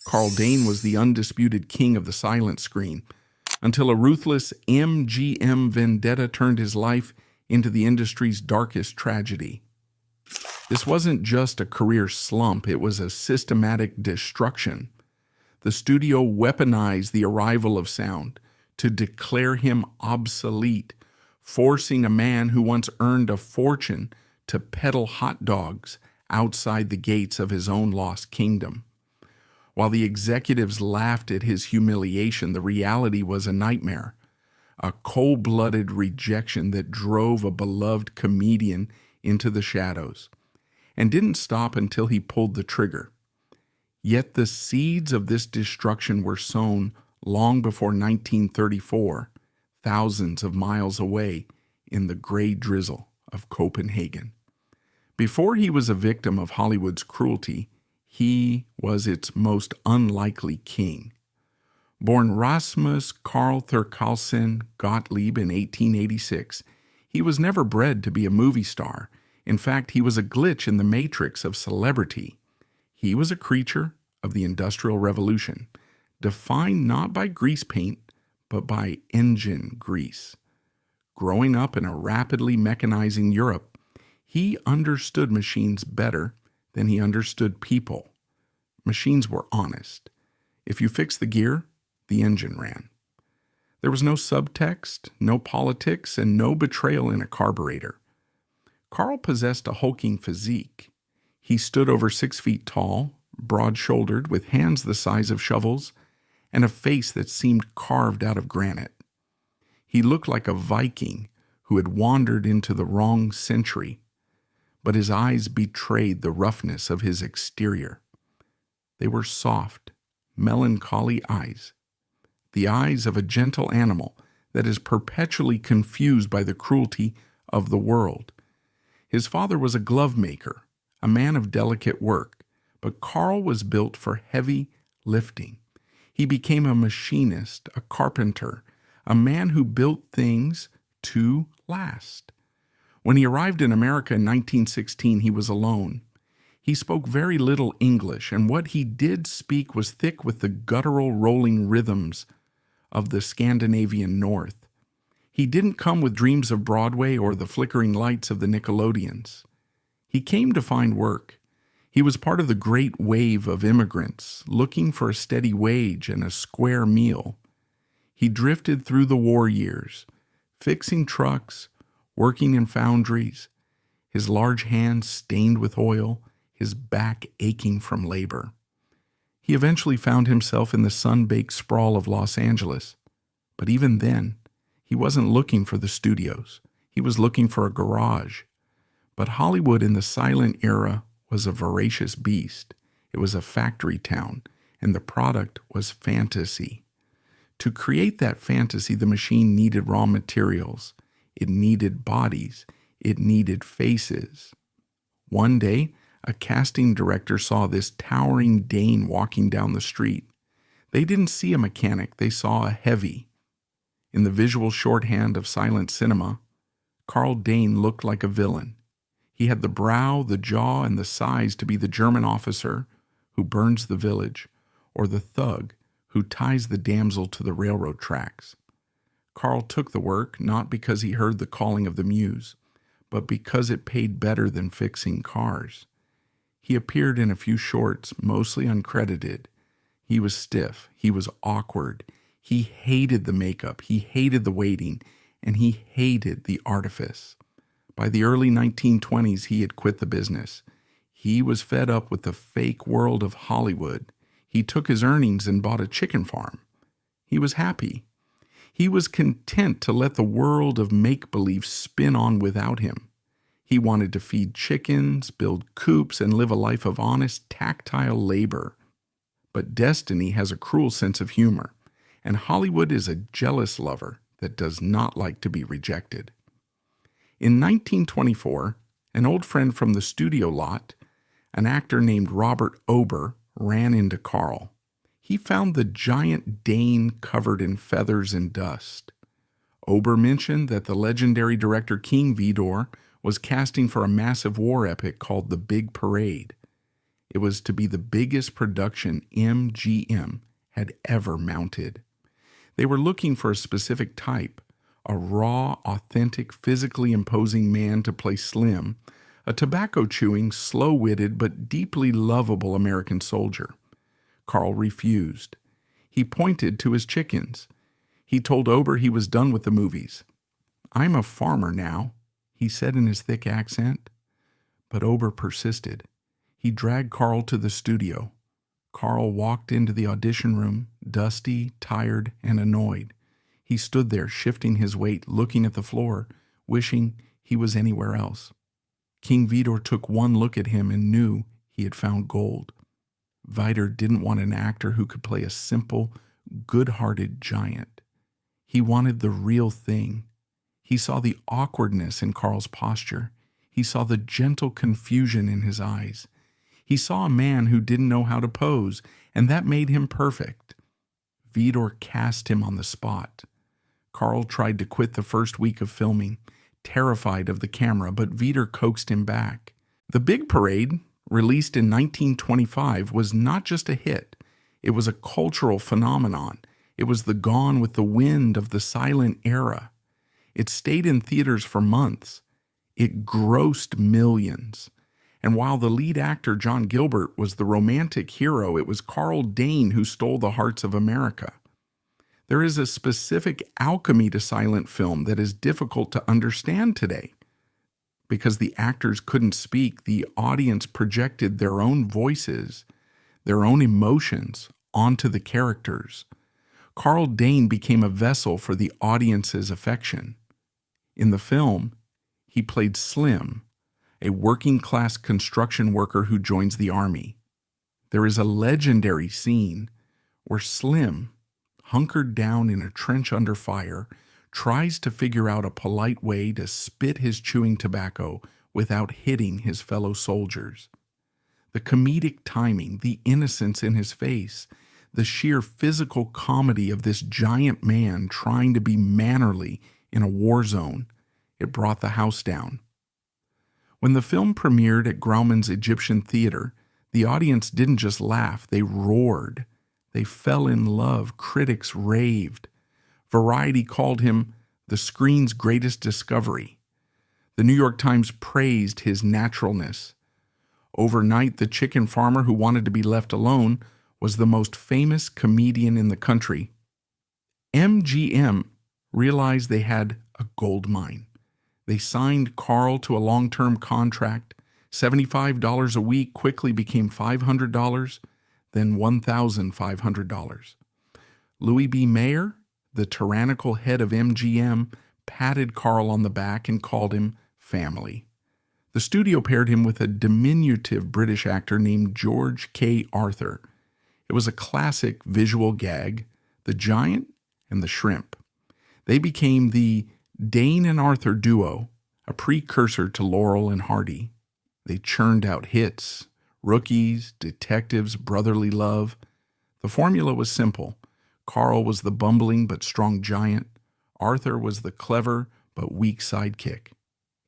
Karl Dane was the undisputed king of the silent screen, until a ruthless MGM vendetta turned his life into the industry's darkest tragedy. This wasn't just a career slump, it was a systematic destruction. The studio weaponized the arrival of sound to declare him obsolete, forcing a man who once earned a fortune to peddle hot dogs outside the gates of his own lost kingdom. While the executives laughed at his humiliation, the reality was a nightmare, a cold-blooded rejection that drove a beloved comedian into the shadows, and didn't stop until he pulled the trigger. Yet the seeds of this destruction were sown long before 1934, thousands of miles away in the gray drizzle of Copenhagen. Before he was a victim of Hollywood's cruelty, he was its most unlikely king. Born Rasmus Karl Thorkildsen Gottlieb in 1886, he was never bred to be a movie star. In fact, he was a glitch in the matrix of celebrity. He was a creature of the Industrial Revolution, defined not by grease paint, but by engine grease. Growing up in a rapidly mechanizing Europe, he understood machines better than he understood people. Machines were honest. If you fixed the gear, the engine ran. There was no subtext, no politics, and no betrayal in a carburetor. Karl possessed a hulking physique. He stood over 6 feet tall, broad-shouldered, with hands the size of shovels, and a face that seemed carved out of granite. He looked like a Viking who had wandered into the wrong century, but his eyes betrayed the roughness of his exterior. They were soft, melancholy eyes, the eyes of a gentle animal that is perpetually confused by the cruelty of the world. His father was a glove maker, a man of delicate work, but Karl was built for heavy lifting. He became a machinist, a carpenter, a man who built things to last. When he arrived in America in 1916, he was alone. He spoke very little English, and what he did speak was thick with the guttural rolling rhythms of the Scandinavian North. He didn't come with dreams of Broadway or the flickering lights of the Nickelodeons. He came to find work. He was part of the great wave of immigrants looking for a steady wage and a square meal. He drifted through the war years, fixing trucks, working in foundries, his large hands stained with oil, his back aching from labor. He eventually found himself in the sun-baked sprawl of Los Angeles. But even then, he wasn't looking for the studios. He was looking for a garage. But Hollywood in the silent era was a voracious beast. It was a factory town, and the product was fantasy. To create that fantasy, the machine needed raw materials. It needed bodies. It needed faces. One day, a casting director saw this towering Dane walking down the street. They didn't see a mechanic, they saw a heavy. In the visual shorthand of silent cinema, Karl Dane looked like a villain. He had the brow, the jaw, and the size to be the German officer who burns the village, or the thug who ties the damsel to the railroad tracks. Karl took the work not because he heard the calling of the muse, but because it paid better than fixing cars. He appeared in a few shorts, mostly uncredited. He was stiff. He was awkward. He hated the makeup. He hated the waiting. And he hated the artifice. By the early 1920s, he had quit the business. He was fed up with the fake world of Hollywood. He took his earnings and bought a chicken farm. He was happy. He was content to let the world of make-believe spin on without him. He wanted to feed chickens, build coops, and live a life of honest, tactile labor. But destiny has a cruel sense of humor, and Hollywood is a jealous lover that does not like to be rejected. In 1924, an old friend from the studio lot, an actor named Robert Ober, ran into Karl. He found the giant Dane covered in feathers and dust. Ober mentioned that the legendary director King Vidor was casting for a massive war epic called The Big Parade. It was to be the biggest production MGM had ever mounted. They were looking for a specific type, a raw, authentic, physically imposing man to play Slim, a tobacco-chewing, slow-witted, but deeply lovable American soldier. Karl refused. He pointed to his chickens. He told Ober he was done with the movies. "I'm a farmer now," he said in his thick accent. But Ober persisted. He dragged Karl to the studio. Karl walked into the audition room, dusty, tired, and annoyed. He stood there, shifting his weight, looking at the floor, wishing he was anywhere else. King Vidor took one look at him and knew he had found gold. Vidor didn't want an actor who could play a simple, good-hearted giant. He wanted the real thing. He saw the awkwardness in Karl's posture. He saw the gentle confusion in his eyes. He saw a man who didn't know how to pose, and that made him perfect. Vidor cast him on the spot. Karl tried to quit the first week of filming, terrified of the camera, but Vidor coaxed him back. The Big Parade, released in 1925, was not just a hit. It was a cultural phenomenon. It was the Gone with the Wind of the silent era. It stayed in theaters for months. It grossed millions. And while the lead actor, John Gilbert, was the romantic hero, it was Karl Dane who stole the hearts of America. There is a specific alchemy to silent film that is difficult to understand today. Because the actors couldn't speak, the audience projected their own voices, their own emotions onto the characters. Karl Dane became a vessel for the audience's affection. In the film, he played Slim, a working-class construction worker who joins the army. There is a legendary scene where Slim, hunkered down in a trench under fire, tries to figure out a polite way to spit his chewing tobacco without hitting his fellow soldiers. The comedic timing, the innocence in his face, the sheer physical comedy of this giant man trying to be mannerly in a war zone, it brought the house down. When the film premiered at Grauman's Egyptian Theater, the audience didn't just laugh, they roared. They fell in love. Critics raved. Variety called him the screen's greatest discovery. The New York Times praised his naturalness. Overnight, the chicken farmer who wanted to be left alone was the most famous comedian in the country. MGM realized they had a gold mine. They signed Karl to a long-term contract. $75 a week quickly became $500, then $1,500. Louis B. Mayer, the tyrannical head of MGM, patted Karl on the back and called him family. The studio paired him with a diminutive British actor named George K. Arthur. It was a classic visual gag, the giant and the shrimp. They became the Dane and Arthur duo, a precursor to Laurel and Hardy. They churned out hits, Rookies, Detectives, Brotherly Love. The formula was simple. Karl was the bumbling but strong giant. Arthur was the clever but weak sidekick.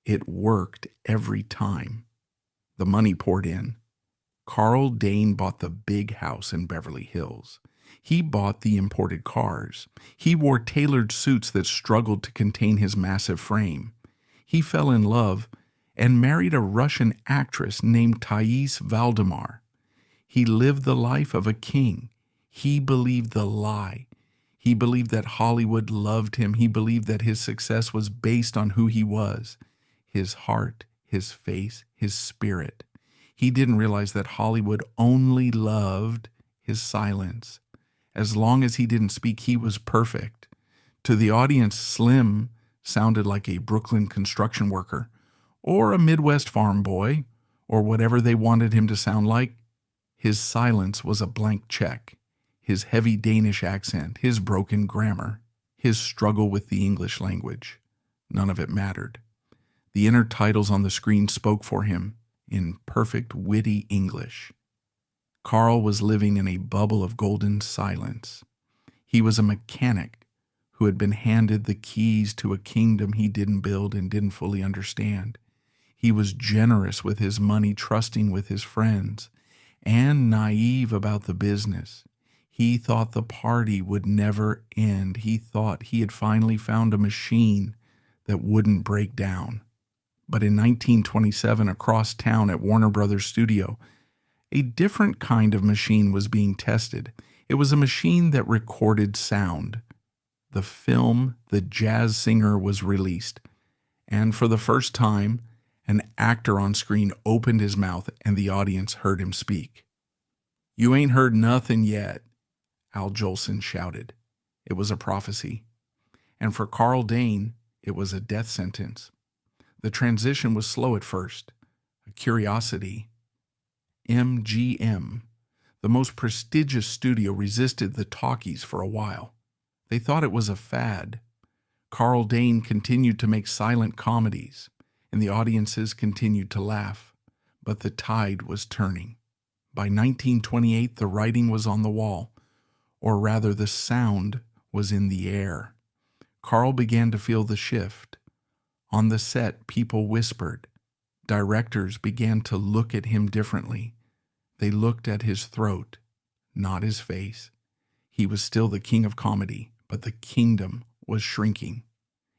It worked every time. The money poured in. Karl Dane bought the big house in Beverly Hills. He bought the imported cars. He wore tailored suits that struggled to contain his massive frame. He fell in love and married a Russian actress named Thais Valdemar. He lived the life of a king. He believed the lie. He believed that Hollywood loved him. He believed that his success was based on who he was, his heart, his face, his spirit. He didn't realize that Hollywood only loved his silence. As long as he didn't speak, he was perfect. To the audience, Slim sounded like a Brooklyn construction worker, or a Midwest farm boy, or whatever they wanted him to sound like. His silence was a blank check. His heavy Danish accent, his broken grammar, his struggle with the English language. None of it mattered. The inner titles on the screen spoke for him in perfect, witty English. Karl was living in a bubble of golden silence. He was a mechanic who had been handed the keys to a kingdom he didn't build and didn't fully understand. He was generous with his money, trusting with his friends, and naive about the business. He thought the party would never end. He thought he had finally found a machine that wouldn't break down. But in 1927, across town at Warner Brothers Studio, a different kind of machine was being tested. It was a machine that recorded sound. The film The Jazz Singer was released, and for the first time, an actor on screen opened his mouth and the audience heard him speak. "You ain't heard nothing yet," Al Jolson shouted. It was a prophecy. And for Karl Dane, it was a death sentence. The transition was slow at first, a curiosity. MGM, the most prestigious studio, resisted the talkies for a while. They thought it was a fad. Karl Dane continued to make silent comedies, and the audiences continued to laugh. But the tide was turning. By 1928, the writing was on the wall, or rather the sound was in the air. Karl began to feel the shift. On the set, people whispered. Directors began to look at him differently. They looked at his throat, not his face. He was still the king of comedy, but the kingdom was shrinking.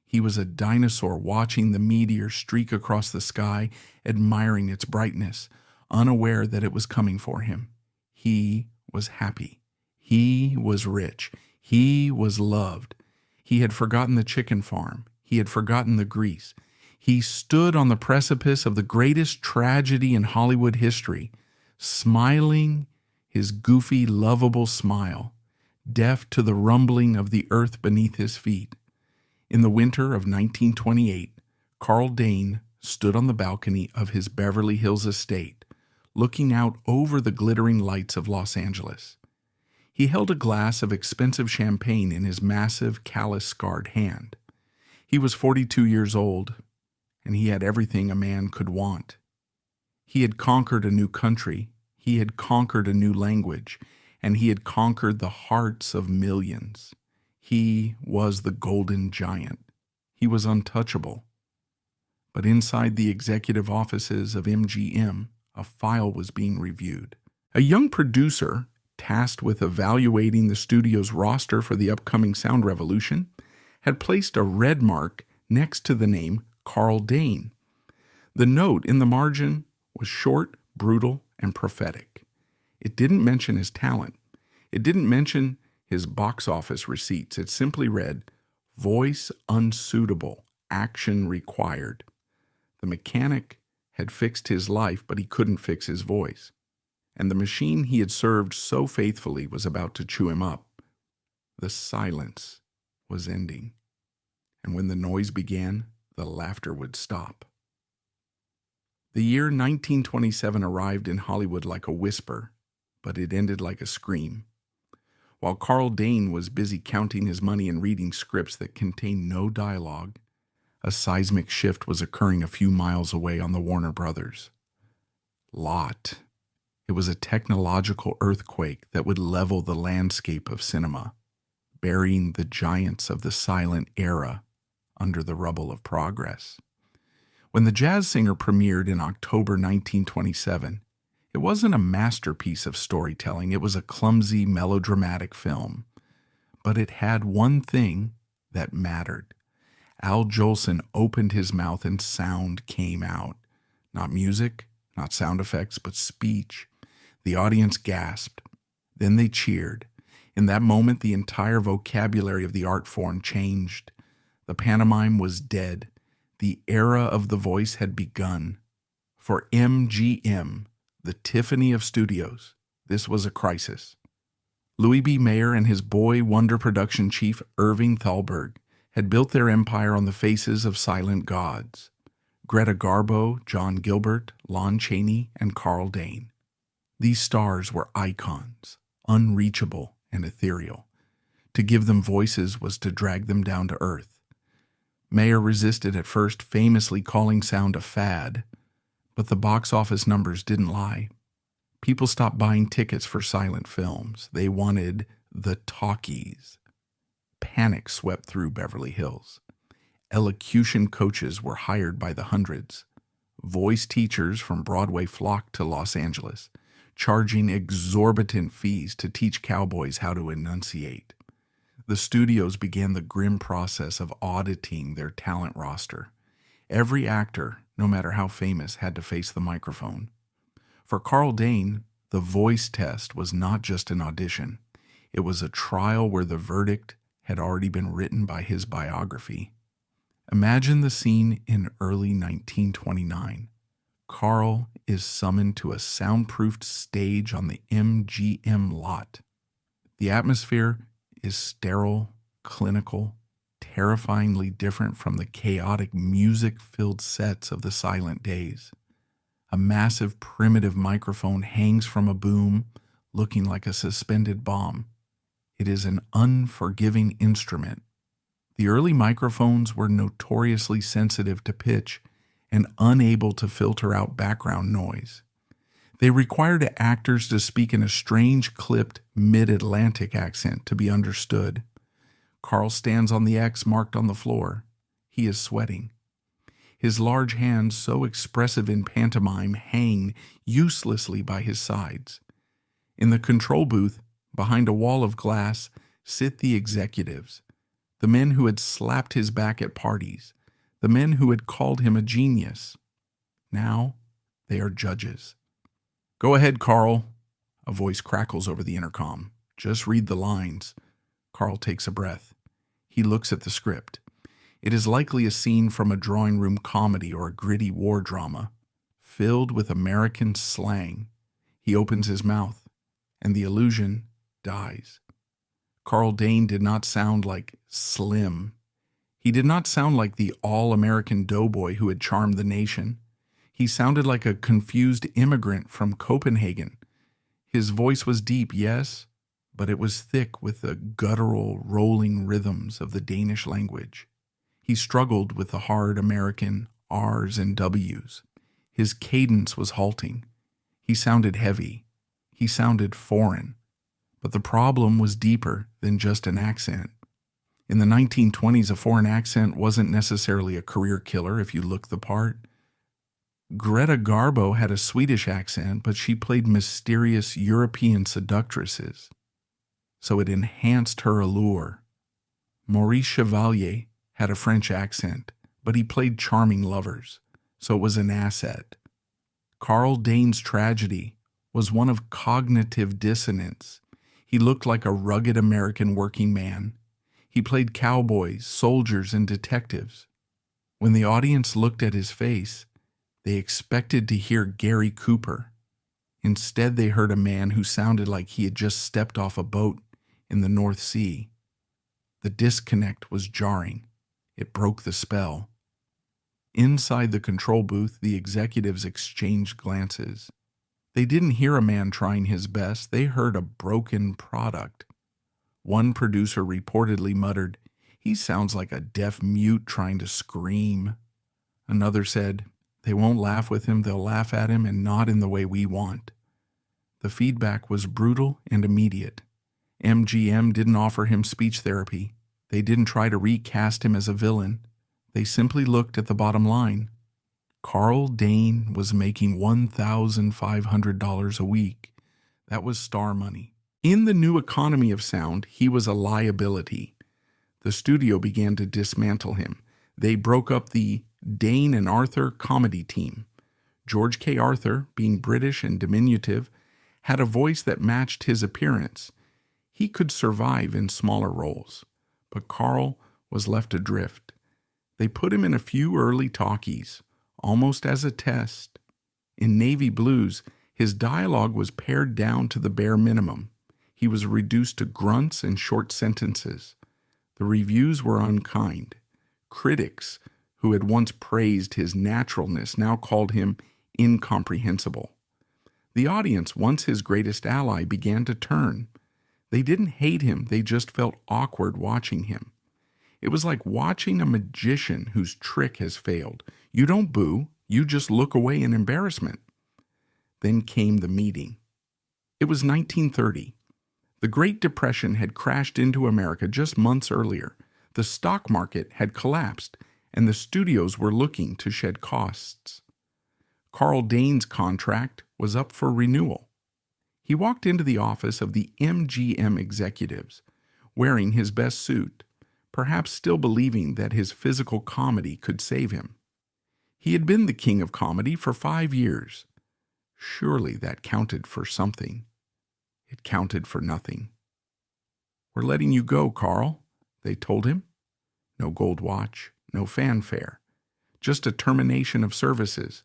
He was a dinosaur watching the meteor streak across the sky, admiring its brightness, unaware that it was coming for him. He was happy. He was rich. He was loved. He had forgotten the chicken farm. He had forgotten the grease. He stood on the precipice of the greatest tragedy in Hollywood history, smiling his goofy, lovable smile, deaf to the rumbling of the earth beneath his feet. In the winter of 1928, Karl Dane stood on the balcony of his Beverly Hills estate, looking out over the glittering lights of Los Angeles. He held a glass of expensive champagne in his massive, callus-scarred hand. He was 42 years old, and he had everything a man could want. He had conquered a new country, he had conquered a new language, and he had conquered the hearts of millions. He was the golden giant. He was untouchable. But inside the executive offices of MGM, a file was being reviewed. A young producer, tasked with evaluating the studio's roster for the upcoming sound revolution, had placed a red mark next to the name Karl Dane. The note in the margin was short, brutal, and prophetic. It didn't mention his talent. It didn't mention his box office receipts. It simply read, "Voice unsuitable, action required." The mechanic had fixed his life, but he couldn't fix his voice. And the machine he had served so faithfully was about to chew him up. The silence was ending. And when the noise began, the laughter would stop. The year 1927 arrived in Hollywood like a whisper, but it ended like a scream. While Karl Dane was busy counting his money and reading scripts that contained no dialogue, a seismic shift was occurring a few miles away on the Warner Brothers lot. It was a technological earthquake that would level the landscape of cinema, burying the giants of the silent era under the rubble of progress. When The Jazz Singer premiered in October 1927, it wasn't a masterpiece of storytelling. It was a clumsy, melodramatic film. But it had one thing that mattered. Al Jolson opened his mouth and sound came out. Not music, not sound effects, but speech. The audience gasped. Then they cheered. In that moment, the entire vocabulary of the art form changed. The pantomime was dead. The era of the voice had begun. For MGM, the Tiffany of studios, this was a crisis. Louis B. Mayer and his boy wonder production chief Irving Thalberg had built their empire on the faces of silent gods. Greta Garbo, John Gilbert, Lon Chaney, and Karl Dane. These stars were icons, unreachable and ethereal. To give them voices was to drag them down to earth. Mayer resisted at first, famously calling sound a fad, but the box office numbers didn't lie. People stopped buying tickets for silent films. They wanted the talkies. Panic swept through Beverly Hills. Elocution coaches were hired by the hundreds. Voice teachers from Broadway flocked to Los Angeles. charging exorbitant fees to teach cowboys how to enunciate. The studios began the grim process of auditing their talent roster. Every actor, no matter how famous, had to face the microphone. For Karl Dane, the voice test was not just an audition. It was a trial where the verdict had already been written by his biography. Imagine the scene in early 1929. Karl is summoned to a soundproofed stage on the MGM lot. The atmosphere is sterile, clinical, terrifyingly different from the chaotic music-filled sets of the silent days. A massive primitive microphone hangs from a boom, looking like a suspended bomb. It is an unforgiving instrument. The early microphones were notoriously sensitive to pitch and unable to filter out background noise. They required actors to speak in a strange, clipped, mid-Atlantic accent to be understood. Karl stands on the X marked on the floor. He is sweating. His large hands, so expressive in pantomime, hang uselessly by his sides. In the control booth, behind a wall of glass, sit the executives, the men who had slapped his back at parties, the men who had called him a genius. Now they are judges. "Go ahead, Karl," a voice crackles over the intercom. "Just read the lines." Karl takes a breath. He looks at the script. It is likely a scene from a drawing room comedy or a gritty war drama, filled with American slang. He opens his mouth, and the illusion dies. Karl Dane did not sound like Slim. He did not sound like the all-American doughboy who had charmed the nation. He sounded like a confused immigrant from Copenhagen. His voice was deep, yes, but it was thick with the guttural, rolling rhythms of the Danish language. He struggled with the hard American R's and W's. His cadence was halting. He sounded heavy. He sounded foreign. But the problem was deeper than just an accent. In the 1920s, a foreign accent wasn't necessarily a career killer if you looked the part. Greta Garbo had a Swedish accent, but she played mysterious European seductresses, so it enhanced her allure. Maurice Chevalier had a French accent, but he played charming lovers, so it was an asset. Karl Dane's tragedy was one of cognitive dissonance. He looked like a rugged American working man. He played cowboys, soldiers, and detectives. When the audience looked at his face, they expected to hear Gary Cooper. Instead, they heard a man who sounded like he had just stepped off a boat in the North Sea. The disconnect was jarring. It broke the spell. Inside the control booth, the executives exchanged glances. They didn't hear a man trying his best. They heard a broken product. One producer reportedly muttered, "He sounds like a deaf mute trying to scream." Another said, "They won't laugh with him, they'll laugh at him, and not in the way we want." The feedback was brutal and immediate. MGM didn't offer him speech therapy. They didn't try to recast him as a villain. They simply looked at the bottom line. Karl Dane was making $1,500 a week. That was star money. In the new economy of sound, he was a liability. The studio began to dismantle him. They broke up the Dane and Arthur comedy team. George K. Arthur, being British and diminutive, had a voice that matched his appearance. He could survive in smaller roles, but Karl was left adrift. They put him in a few early talkies, almost as a test. In Navy Blues, his dialogue was pared down to the bare minimum. He was reduced to grunts and short sentences. The reviews were unkind. Critics, who had once praised his naturalness, now called him incomprehensible. The audience, once his greatest ally, began to turn. They didn't hate him, they just felt awkward watching him. It was like watching a magician whose trick has failed. You don't boo, you just look away in embarrassment. Then came the meeting. It was 1930. The Great Depression had crashed into America just months earlier. The stock market had collapsed, and the studios were looking to shed costs. Karl Dane's contract was up for renewal. He walked into the office of the MGM executives, wearing his best suit, perhaps still believing that his physical comedy could save him. He had been the king of comedy for 5 years. Surely that counted for something. It counted for nothing. "We're letting you go, Karl," they told him. No gold watch, no fanfare, just a termination of services.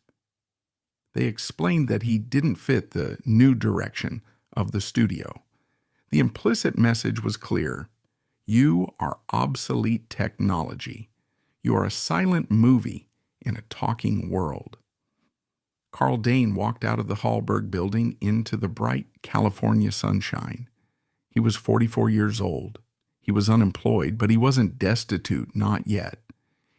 They explained that he didn't fit the new direction of the studio. The implicit message was clear. You are obsolete technology. You are a silent movie in a talking world. Karl Dane walked out of the Hallberg building into the bright California sunshine. He was 44 years old. He was unemployed, but he wasn't destitute, not yet.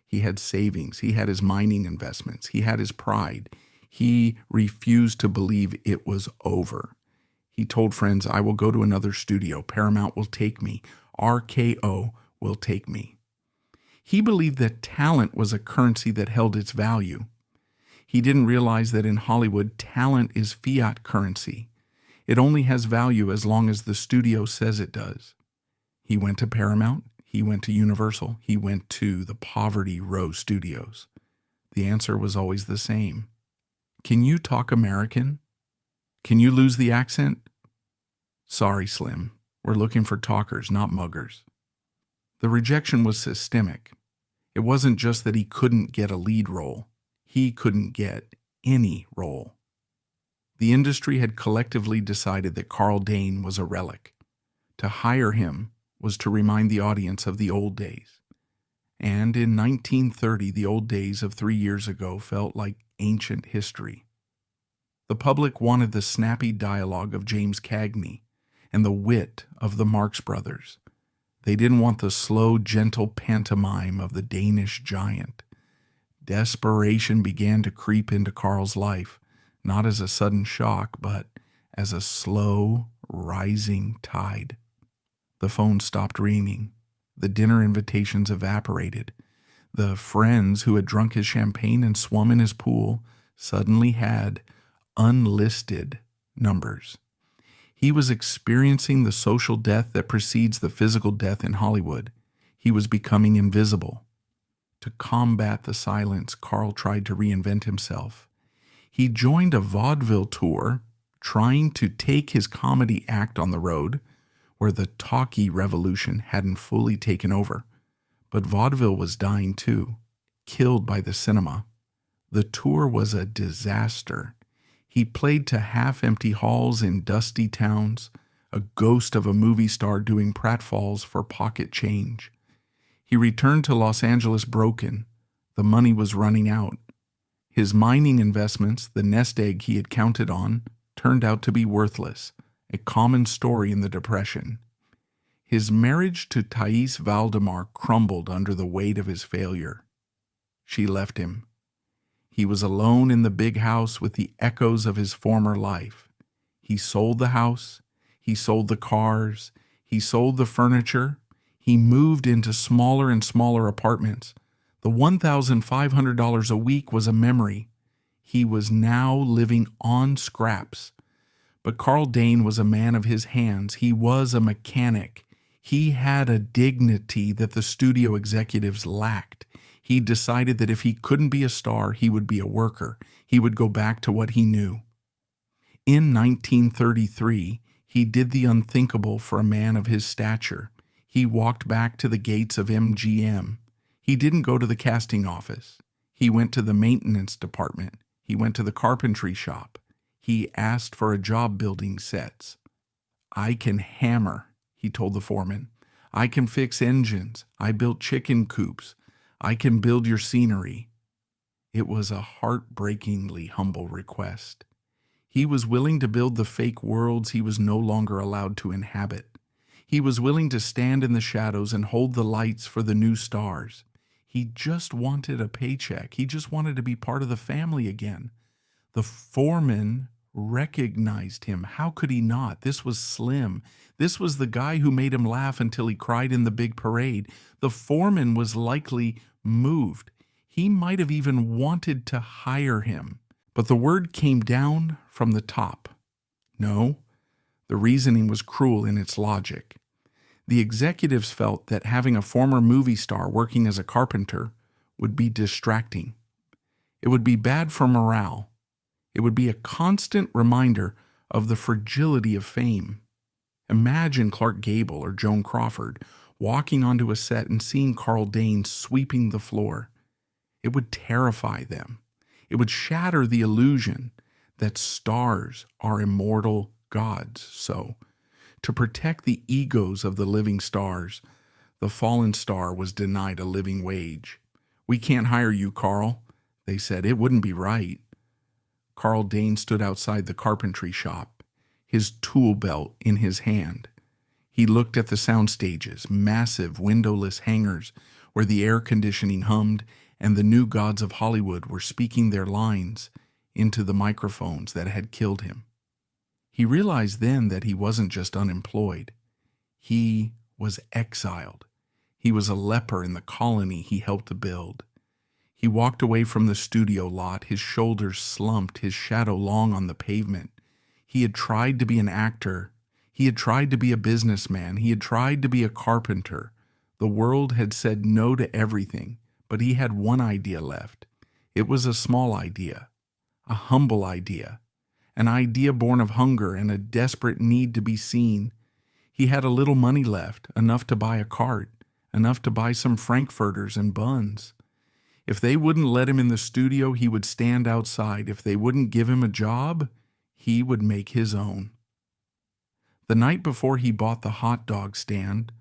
He had savings. He had his mining investments. He had his pride. He refused to believe it was over. He told friends, "I will go to another studio. Paramount will take me. RKO will take me." He believed that talent was a currency that held its value. He didn't realize that in Hollywood, talent is fiat currency. It only has value as long as the studio says it does. He went to Paramount. He went to Universal. He went to the Poverty Row Studios. The answer was always the same. "Can you talk American? Can you lose the accent?" "Sorry, Slim. We're looking for talkers, not muggers." The rejection was systemic. It wasn't just that he couldn't get a lead role. He couldn't get any role. The industry had collectively decided that Karl Dane was a relic. To hire him was to remind the audience of the old days. And in 1930, the old days of 3 years ago felt like ancient history. The public wanted the snappy dialogue of James Cagney and the wit of the Marx Brothers. They didn't want the slow, gentle pantomime of the Danish giant. Desperation began to creep into Karl's life, not as a sudden shock, but as a slow, rising tide. The phone stopped ringing. The dinner invitations evaporated. The friends who had drunk his champagne and swum in his pool suddenly had unlisted numbers. He was experiencing the social death that precedes the physical death in Hollywood. He was becoming invisible. To combat the silence, Karl tried to reinvent himself. He joined a vaudeville tour, trying to take his comedy act on the road, where the talkie revolution hadn't fully taken over. But vaudeville was dying too, killed by the cinema. The tour was a disaster. He played to half-empty halls in dusty towns, a ghost of a movie star doing pratfalls for pocket change. He returned to Los Angeles broken. The money was running out. His mining investments, the nest egg he had counted on, turned out to be worthless, a common story in the Depression. His marriage to Thais Valdemar crumbled under the weight of his failure. She left him. He was alone in the big house with the echoes of his former life. He sold the house. He sold the cars. He sold the furniture. He moved into smaller and smaller apartments. The $1,500 a week was a memory. He was now living on scraps. But Karl Dane was a man of his hands. He was a mechanic. He had a dignity that the studio executives lacked. He decided that if he couldn't be a star, he would be a worker. He would go back to what he knew. In 1933, he did the unthinkable for a man of his stature. He walked back to the gates of MGM. He didn't go to the casting office. He went to the maintenance department. He went to the carpentry shop. He asked for a job building sets. "I can hammer," he told the foreman. "I can fix engines. I built chicken coops. I can build your scenery." It was a heartbreakingly humble request. He was willing to build the fake worlds he was no longer allowed to inhabit. He was willing to stand in the shadows and hold the lights for the new stars. He just wanted a paycheck. He just wanted to be part of the family again. The foreman recognized him. How could he not? This was Slim. This was the guy who made him laugh until he cried in the big parade. The foreman was likely moved. He might have even wanted to hire him. But the word came down from the top. No, The reasoning was cruel in its logic. The executives felt that having a former movie star working as a carpenter would be distracting. It would be bad for morale. It would be a constant reminder of the fragility of fame. Imagine Clark Gable or Joan Crawford walking onto a set and seeing Karl Dane sweeping the floor. It would terrify them. It would shatter the illusion that stars are immortal gods. So, to protect the egos of the living stars, the fallen star was denied a living wage. "We can't hire you, Karl," they said. "It wouldn't be right." Karl Dane stood outside the carpentry shop, his tool belt in his hand. He looked at the sound stages, massive windowless hangars where the air conditioning hummed and the new gods of Hollywood were speaking their lines into the microphones that had killed him. He realized then that he wasn't just unemployed. He was exiled. He was a leper in the colony he helped to build. He walked away from the studio lot, his shoulders slumped, his shadow long on the pavement. He had tried to be an actor. He had tried to be a businessman. He had tried to be a carpenter. The world had said no to everything, but he had one idea left. It was a small idea, a humble idea, an idea born of hunger and a desperate need to be seen. He had a little money left, enough to buy a cart, enough to buy some frankfurters and buns. If they wouldn't let him in the studio, he would stand outside. If they wouldn't give him a job, he would make his own. The night before he bought the hot dog stand,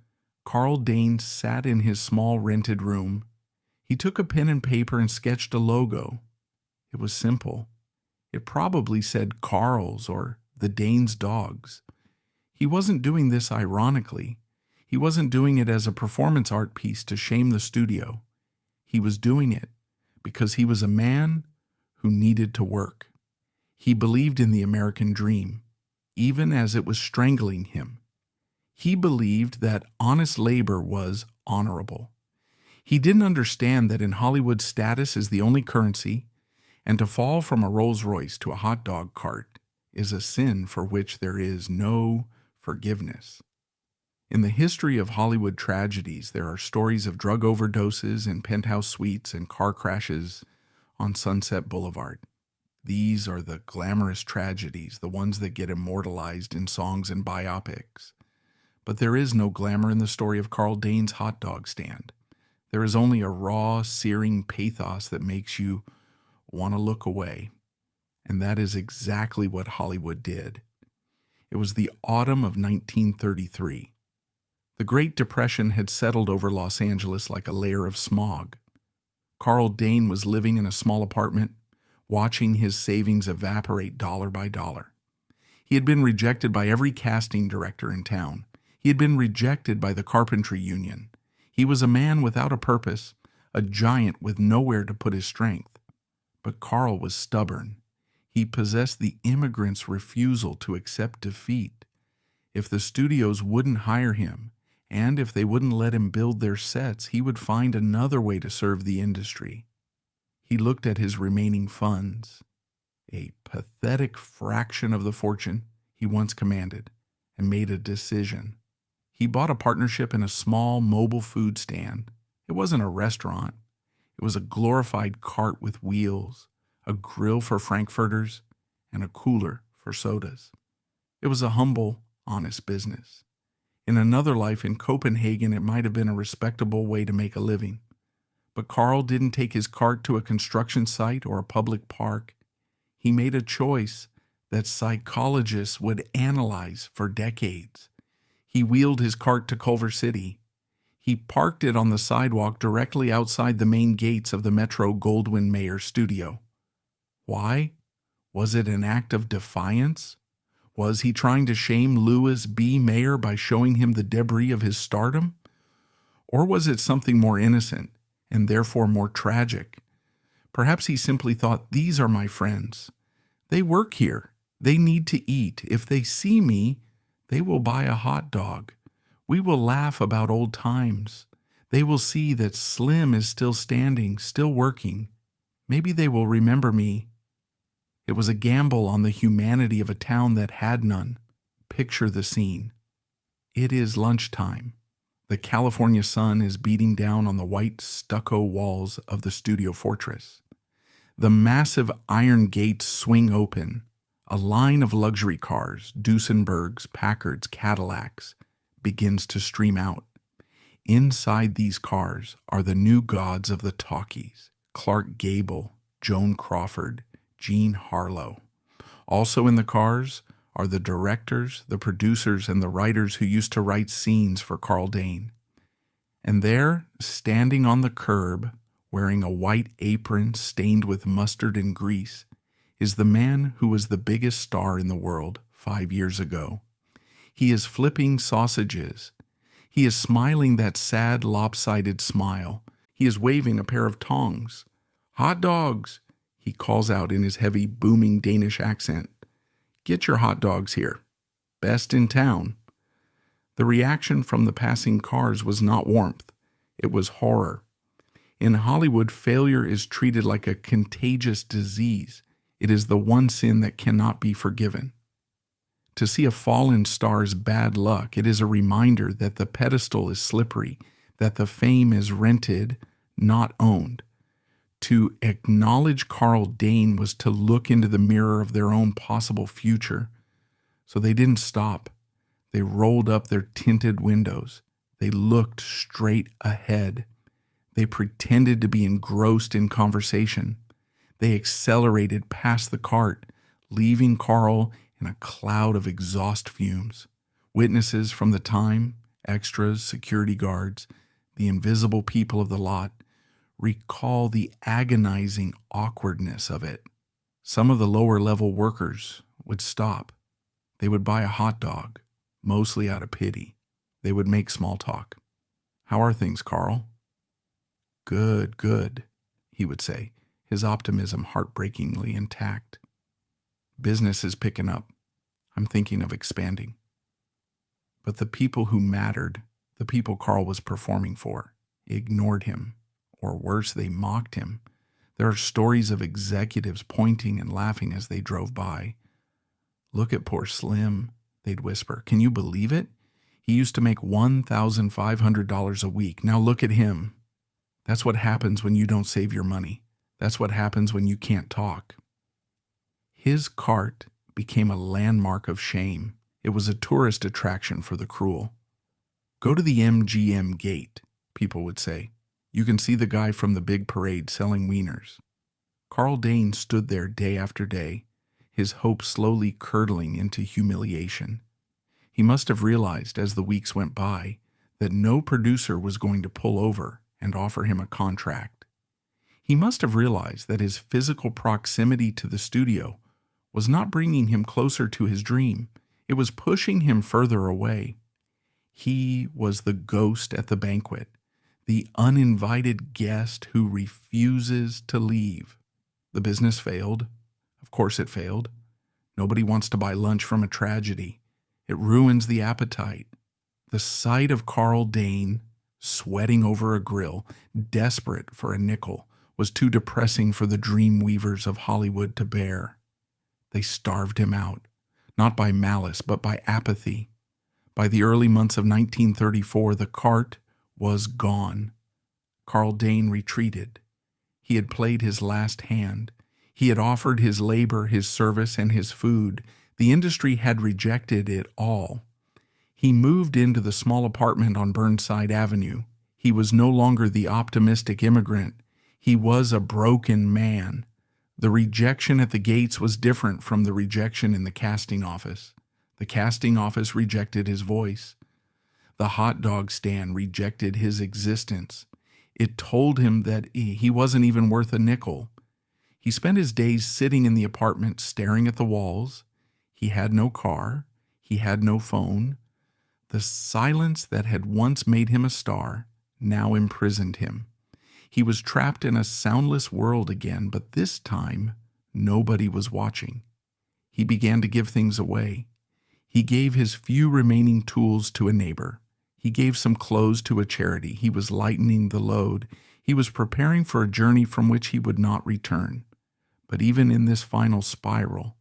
Karl Dane sat in his small rented room. He took a pen and paper and sketched a logo. It was simple. It probably said Karl's or the Dane's Dogs. He wasn't doing this ironically. He wasn't doing it as a performance art piece to shame the studio. He was doing it because he was a man who needed to work. He believed in the American dream, even as it was strangling him. He believed that honest labor was honorable. He didn't understand that in Hollywood status is the only currency, and to fall from a Rolls-Royce to a hot dog cart is a sin for which there is no forgiveness. In the history of Hollywood tragedies, there are stories of drug overdoses in penthouse suites and car crashes on Sunset Boulevard. These are the glamorous tragedies, the ones that get immortalized in songs and biopics. But there is no glamour in the story of Karl Dane's hot dog stand. There is only a raw, searing pathos that makes you want to look away. And that is exactly what Hollywood did. It was the autumn of 1933. The Great Depression had settled over Los Angeles like a layer of smog. Karl Dane was living in a small apartment, watching his savings evaporate dollar by dollar. He had been rejected by every casting director in town. He had been rejected by the carpentry union. He was a man without a purpose, a giant with nowhere to put his strength. But Karl was stubborn. He possessed the immigrant's refusal to accept defeat. If the studios wouldn't hire him, and if they wouldn't let him build their sets, he would find another way to serve the industry. He looked at his remaining funds, a pathetic fraction of the fortune he once commanded, and made a decision. He bought a partnership in a small mobile food stand. It wasn't a restaurant. It was a glorified cart with wheels, a grill for frankfurters, and a cooler for sodas. It was a humble, honest business. In another life in Copenhagen, it might have been a respectable way to make a living. But Karl didn't take his cart to a construction site or a public park. He made a choice that psychologists would analyze for decades. He wheeled his cart to Culver City. He parked it on the sidewalk directly outside the main gates of the Metro Goldwyn Mayer studio. Why? Was it an act of defiance? Was he trying to shame Louis B. Mayer by showing him the debris of his stardom? Or was it something more innocent and therefore more tragic? Perhaps he simply thought, these are my friends. They work here. They need to eat. If they see me, they will buy a hot dog. We will laugh about old times. They will see that Slim is still standing, still working. Maybe they will remember me. It was a gamble on the humanity of a town that had none. Picture the scene. It is lunchtime. The California sun is beating down on the white stucco walls of the studio fortress. The massive iron gates swing open. A line of luxury cars, Duesenbergs, Packards, Cadillacs, begins to stream out. Inside these cars are the new gods of the talkies: Clark Gable, Joan Crawford, Jean Harlow. Also in the cars are the directors, the producers, and the writers who used to write scenes for Karl Dane. And there, standing on the curb, wearing a white apron stained with mustard and grease, is the man who was the biggest star in the world 5 years ago. He is flipping sausages. He is smiling that sad, lopsided smile. He is waving a pair of tongs. "Hot dogs," he calls out in his heavy, booming Danish accent. "Get your hot dogs here. Best in town." The reaction from the passing cars was not warmth. It was horror. In Hollywood, failure is treated like a contagious disease. It is the one sin that cannot be forgiven. To see a fallen star's bad luck, it is a reminder that the pedestal is slippery, that the fame is rented, not owned. To acknowledge Karl Dane was to look into the mirror of their own possible future. So they didn't stop. They rolled up their tinted windows. They looked straight ahead. They pretended to be engrossed in conversation. They accelerated past the cart, leaving Karl in a cloud of exhaust fumes. Witnesses from the time, extras, security guards, the invisible people of the lot, recall the agonizing awkwardness of it. Some of the lower-level workers would stop. They would buy a hot dog, mostly out of pity. They would make small talk. "How are things, Karl?" "Good, good," he would say, his optimism heartbreakingly intact. "Business is picking up. I'm thinking of expanding." But the people who mattered, the people Karl was performing for, ignored him. Or worse, they mocked him. There are stories of executives pointing and laughing as they drove by. "Look at poor Slim," they'd whisper. "Can you believe it? He used to make $1,500 a week. Now look at him." That's what happens when you don't save your money. That's what happens when you can't talk. His cart became a landmark of shame. It was a tourist attraction for the cruel. "Go to the MGM gate," people would say. "You can see the guy from the big parade selling wieners." Karl Dane stood there day after day, his hope slowly curdling into humiliation. He must have realized as the weeks went by that no producer was going to pull over and offer him a contract. He must have realized that his physical proximity to the studio was not bringing him closer to his dream. It was pushing him further away. He was the ghost at the banquet, the uninvited guest who refuses to leave. The business failed. Of course it failed. Nobody wants to buy lunch from a tragedy. It ruins the appetite. The sight of Karl Dane sweating over a grill, desperate for a nickel, was too depressing for the dream weavers of Hollywood to bear. They starved him out, not by malice, but by apathy. By the early months of 1934, the cart was gone. Karl Dane retreated. He had played his last hand. He had offered his labor, his service, and his food. The industry had rejected it all. He moved into the small apartment on Burnside Avenue. He was no longer the optimistic immigrant. He was a broken man. The rejection at the gates was different from the rejection in the casting office. The casting office rejected his voice. The hot dog stand rejected his existence. It told him that he wasn't even worth a nickel. He spent his days sitting in the apartment staring at the walls. He had no car. He had no phone. The silence that had once made him a star now imprisoned him. He was trapped in a soundless world again, but this time nobody was watching. He began to give things away. He gave his few remaining tools to a neighbor. He gave some clothes to a charity. He was lightening the load. He was preparing for a journey from which he would not return. But even in this final spiral,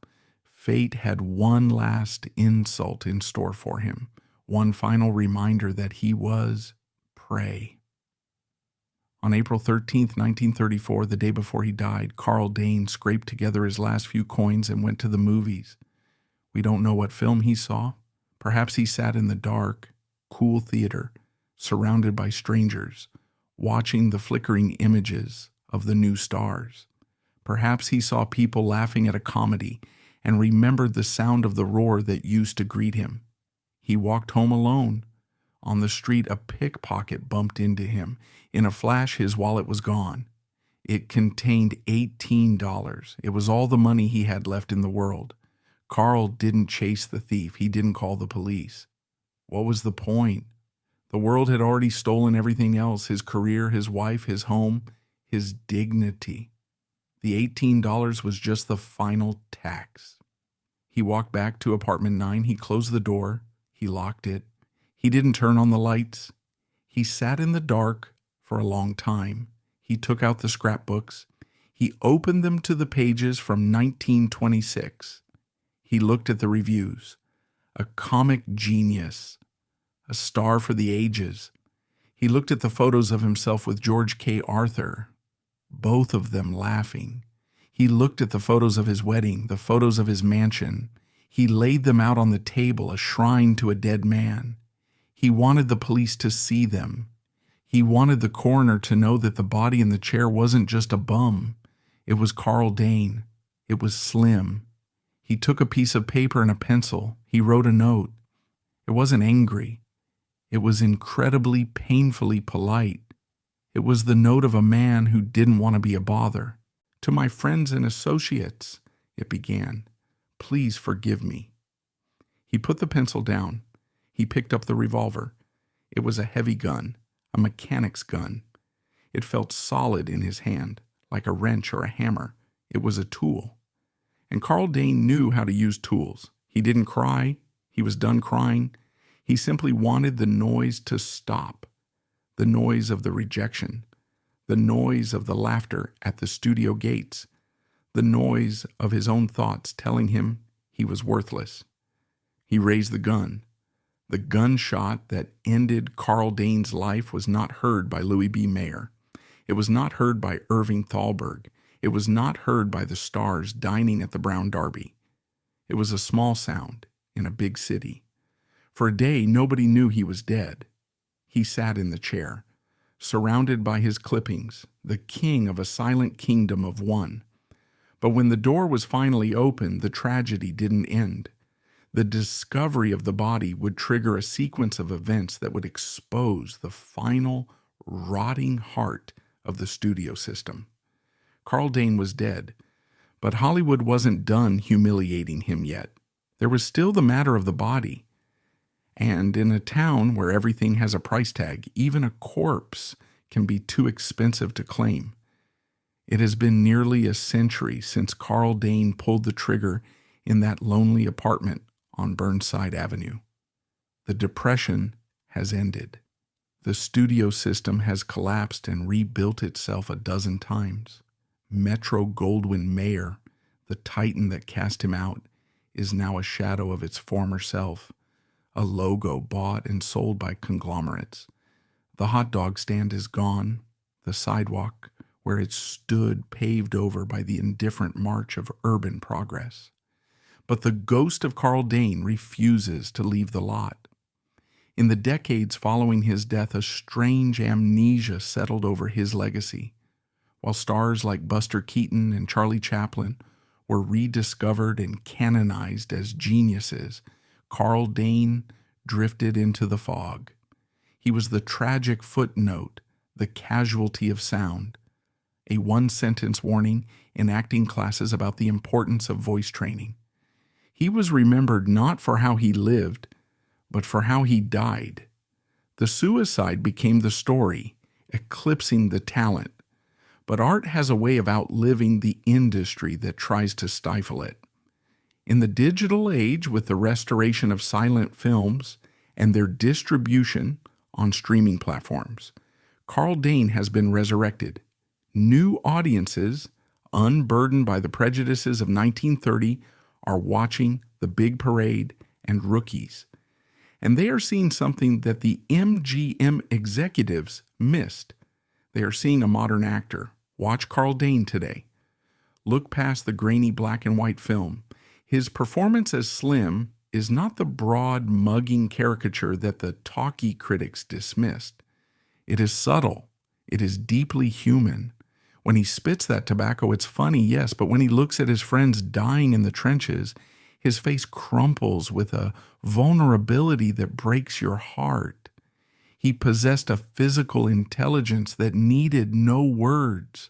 Fate had one last insult in store for him, one final reminder that he was prey. On April 13th, 1934, the day before he died, Karl Dane scraped together his last few coins and went to the movies. We don't know what film he saw. Perhaps he sat in the dark, cool theater, surrounded by strangers, watching the flickering images of the new stars. Perhaps he saw people laughing at a comedy and remembered the sound of the roar that used to greet him. He walked home alone. On the street, a pickpocket bumped into him. In a flash, his wallet was gone. It contained $18. It was all the money he had left in the world. Karl didn't chase the thief. He didn't call the police. What was the point? The world had already stolen everything else: his career, his wife, his home, his dignity. The $18 was just the final tax. He walked back to apartment 9. He closed the door. He locked it. He didn't turn on the lights. He sat in the dark for a long time. He took out the scrapbooks. He opened them to the pages from 1926. He looked at the reviews. A comic genius. A star for the ages. He looked at the photos of himself with George K. Arthur, both of them laughing. He looked at the photos of his wedding, the photos of his mansion. He laid them out on the table, a shrine to a dead man. He wanted the police to see them. He wanted the coroner to know that the body in the chair wasn't just a bum. It was Karl Dane. It was Slim. He took a piece of paper and a pencil. He wrote a note. It wasn't angry. It was incredibly, painfully polite. It was the note of a man who didn't want to be a bother. "To my friends and associates," it began, "please forgive me." He put the pencil down. He picked up the revolver. It was a heavy gun, a mechanic's gun. It felt solid in his hand, like a wrench or a hammer. It was a tool. And Karl Dane knew how to use tools. He didn't cry. He was done crying. He simply wanted the noise to stop. The noise of the rejection. The noise of the laughter at the studio gates. The noise of his own thoughts telling him he was worthless. He raised the gun. The gunshot that ended Karl Dane's life was not heard by Louis B. Mayer. It was not heard by Irving Thalberg. It was not heard by the stars dining at the Brown Derby. It was a small sound in a big city. For a day, nobody knew he was dead. He sat in the chair, surrounded by his clippings, the king of a silent kingdom of one. But when the door was finally opened, the tragedy didn't end. The discovery of the body would trigger a sequence of events that would expose the final, rotting heart of the studio system. Karl Dane was dead, but Hollywood wasn't done humiliating him yet. There was still the matter of the body. And in a town where everything has a price tag, even a corpse can be too expensive to claim. It has been nearly a century since Karl Dane pulled the trigger in that lonely apartment on Burnside Avenue. The depression has ended. The studio system has collapsed and rebuilt itself a dozen times. Metro-Goldwyn-Mayer, the titan that cast him out, is now a shadow of its former self, a logo bought and sold by conglomerates. The hot dog stand is gone, the sidewalk where it stood paved over by the indifferent march of urban progress. But the ghost of Karl Dane refuses to leave the lot. In the decades following his death, a strange amnesia settled over his legacy. While stars like Buster Keaton and Charlie Chaplin were rediscovered and canonized as geniuses, Karl Dane drifted into the fog. He was the tragic footnote, the casualty of sound, a one-sentence warning in acting classes about the importance of voice training. He was remembered not for how he lived, but for how he died. The suicide became the story, eclipsing the talent. But art has a way of outliving the industry that tries to stifle it. In the digital age, with the restoration of silent films and their distribution on streaming platforms, Karl Dane has been resurrected. New audiences, unburdened by the prejudices of 1930, are watching The Big Parade and Rookies, and they are seeing something that the MGM executives missed. They are seeing a modern actor. Watch Karl Dane today. Look past the grainy black and white film. His performance as Slim is not the broad, mugging caricature that the talkie critics dismissed. It is subtle. It is deeply human. When he spits that tobacco, it's funny, yes, but when he looks at his friends dying in the trenches, his face crumples with a vulnerability that breaks your heart. He possessed a physical intelligence that needed no words.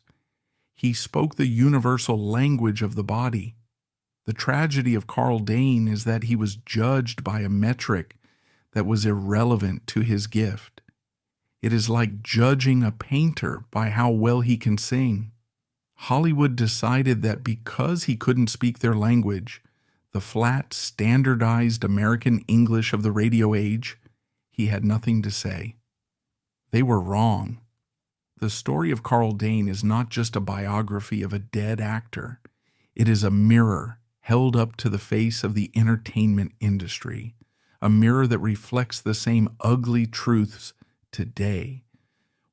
He spoke the universal language of the body. The tragedy of Karl Dane is that he was judged by a metric that was irrelevant to his gift. It is like judging a painter by how well he can sing. Hollywood decided that because he couldn't speak their language, the flat, standardized American English of the radio age, he had nothing to say. They were wrong. The story of Karl Dane is not just a biography of a dead actor. It is a mirror held up to the face of the entertainment industry, a mirror that reflects the same ugly truths today.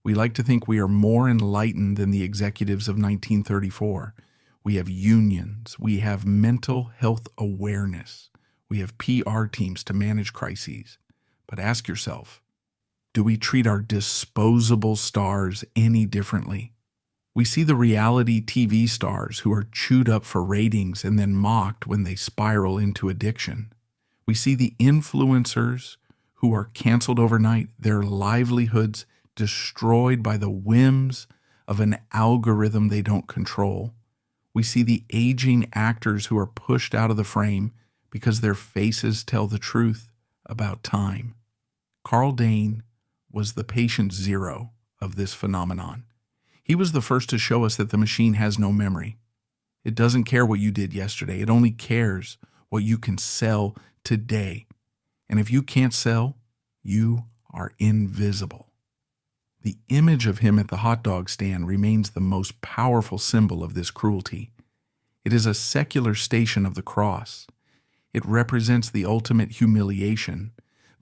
We like to think we are more enlightened than the executives of 1934. We have unions. We have mental health awareness. We have PR teams to manage crises. But ask yourself, do we treat our disposable stars any differently? We see the reality TV stars who are chewed up for ratings and then mocked when they spiral into addiction. We see the influencers who are canceled overnight, their livelihoods destroyed by the whims of an algorithm they don't control. We see the aging actors who are pushed out of the frame because their faces tell the truth about time. Karl Dane was the patient zero of this phenomenon. He was the first to show us that the machine has no memory. It doesn't care what you did yesterday. It only cares what you can sell today. And if you can't sell, you are invisible. The image of him at the hot dog stand remains the most powerful symbol of this cruelty. It is a secular station of the cross. It represents the ultimate humiliation,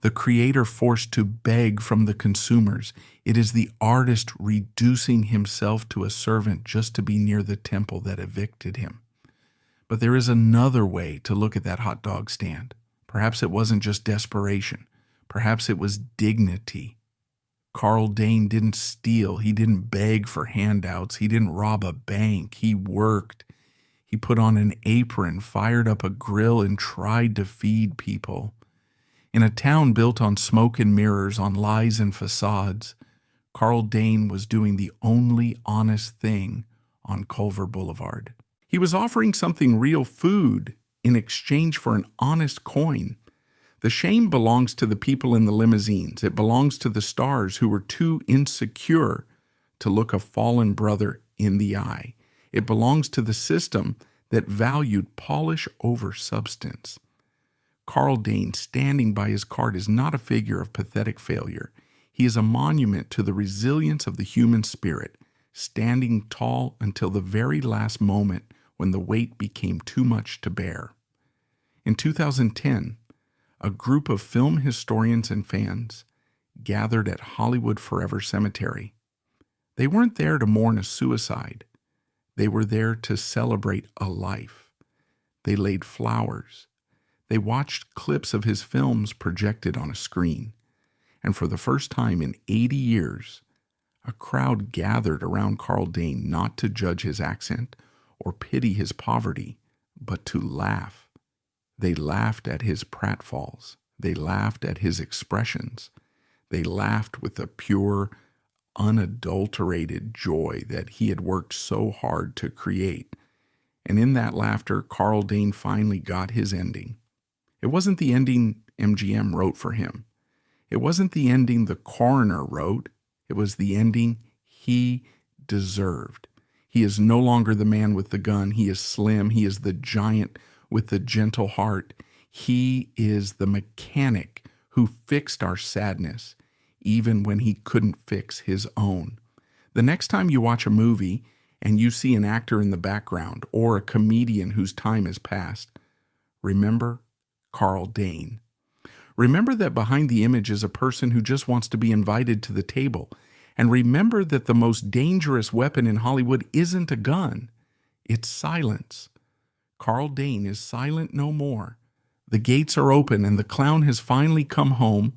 the creator forced to beg from the consumers. It is the artist reducing himself to a servant just to be near the temple that evicted him. But there is another way to look at that hot dog stand. Perhaps it wasn't just desperation. Perhaps it was dignity. Karl Dane didn't steal. He didn't beg for handouts. He didn't rob a bank. He worked. He put on an apron, fired up a grill, and tried to feed people. In a town built on smoke and mirrors, on lies and facades, Karl Dane was doing the only honest thing on Culver Boulevard. He was offering something real, food, in exchange for an honest coin. The shame belongs to the people in the limousines. It belongs to the stars who were too insecure to look a fallen brother in the eye. It belongs to the system that valued polish over substance. Karl Dane standing by his cart is not a figure of pathetic failure. He is a monument to the resilience of the human spirit, standing tall until the very last moment when the weight became too much to bear. In 2010, a group of film historians and fans gathered at Hollywood Forever Cemetery. They weren't there to mourn a suicide. They were there to celebrate a life. They laid flowers. They watched clips of his films projected on a screen. And for the first time in 80 years, a crowd gathered around Karl Dane not to judge his accent or pity his poverty, but to laugh. They laughed at his pratfalls. They laughed at his expressions. They laughed with a pure, unadulterated joy that he had worked so hard to create. And in that laughter, Karl Dane finally got his ending. It wasn't the ending MGM wrote for him. It wasn't the ending the coroner wrote. It was the ending he deserved. He is no longer the man with the gun. He is Slim. He is the giant with the gentle heart. He is the mechanic who fixed our sadness, even when he couldn't fix his own. The next time you watch a movie and you see an actor in the background or a comedian whose time has passed, Remember Karl Dane. Remember that behind the image is a person who just wants to be invited to the table. And remember that the most dangerous weapon in Hollywood isn't a gun, it's silence. Karl Dane is silent no more. The gates are open and the clown has finally come home,